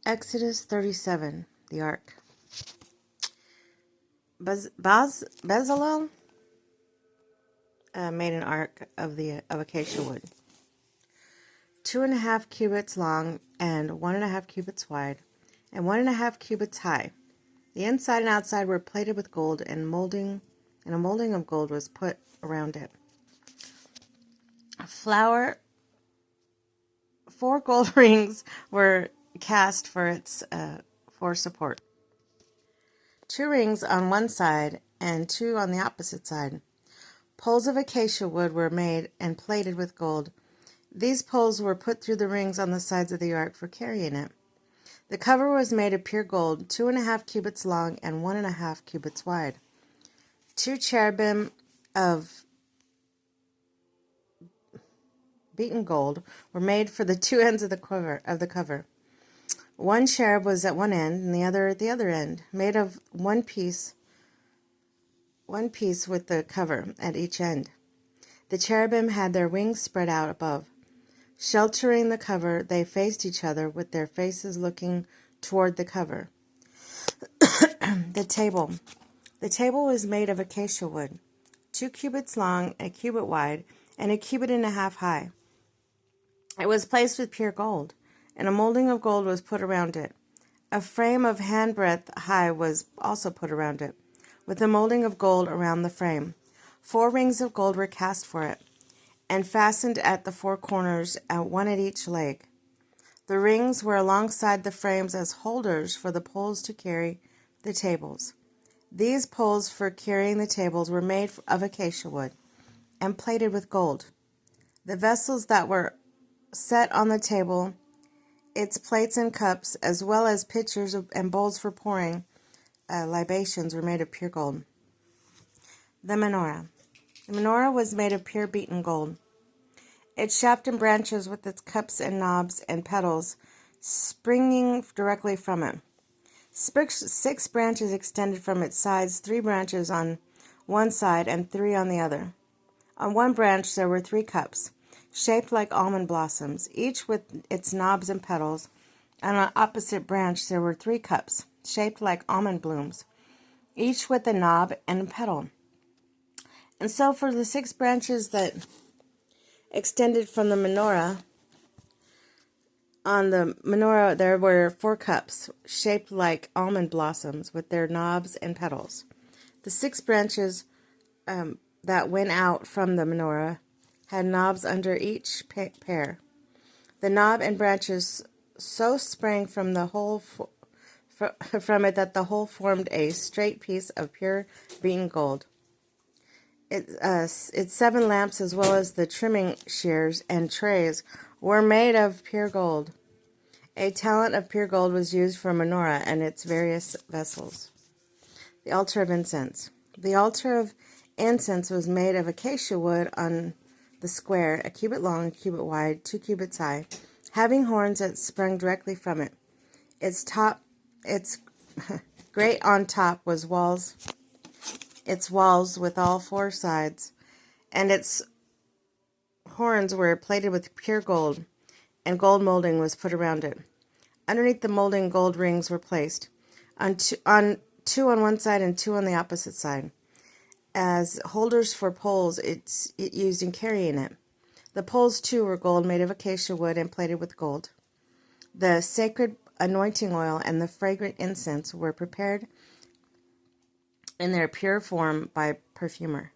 Exodus 37, the ark. Bezalel made an ark of acacia wood, 2.5 cubits long and 1.5 cubits wide, and 1.5 cubits high. The inside and outside were plated with gold, and a molding of gold was put around it. 4 gold rings were cast for support. 2 rings on one side and 2 on the opposite side. Poles of acacia wood were made and plated with gold. These poles were put through the rings on the sides of the ark for carrying it. The cover was made of pure gold, 2.5 cubits long and 1.5 cubits wide. 2 cherubim of beaten gold were made for the 2 ends of the cover. 1 cherub was at one end and the other at the other end, made of one piece with the cover at each end. The cherubim had their wings spread out above. Sheltering the cover, they faced each other with their faces looking toward the cover. The table was made of acacia wood, 2 cubits long, a cubit wide, and 1.5 cubits high. It was placed with pure gold, and a molding of gold was put around it. A frame of handbreadth high was also put around it, with a molding of gold around the frame. 4 rings of gold were cast for it, and fastened at the 4 corners, one at each leg. The rings were alongside the frames as holders for the poles to carry the tables. These poles for carrying the tables were made of acacia wood and plated with gold. The vessels that were set on the table, its plates and cups, as well as pitchers and bowls for pouring libations, were made of pure gold. The menorah. The menorah was made of pure beaten gold. Its shaft and branches with its cups and knobs and petals springing directly from it. 6 branches extended from its sides, 3 branches on one side and 3 on the other. On one branch there were 3 cups, shaped like almond blossoms, each with its knobs and petals, and on the opposite branch there were 3 cups, shaped like almond blooms, each with a knob and a petal. And so for the 6 branches that extended from the menorah, on the menorah there were 4 cups, shaped like almond blossoms, with their knobs and petals. The 6 branches that went out from the menorah had knobs under each pair. The knob and branches so sprang from the whole from it that the whole formed a straight piece of pure beaten gold. Its 7 lamps, as well as the trimming shears and trays, were made of pure gold. A talent of pure gold was used for a menorah and its various vessels. The altar of incense. The altar of incense was made of acacia wood on the square, 1 cubit long, 1 cubit wide, 2 cubits high, having horns that sprung directly from it. Its grate on top was its walls with all 4 sides, and its horns were plated with pure gold, and gold molding was put around it. Underneath the molding, gold rings were placed, on 2 on one side and 2 on the opposite side, as holders for poles it used in carrying it. The poles, too, were gold, made of acacia wood and plated with gold. The sacred anointing oil and the fragrant incense were prepared in their pure form by perfumer.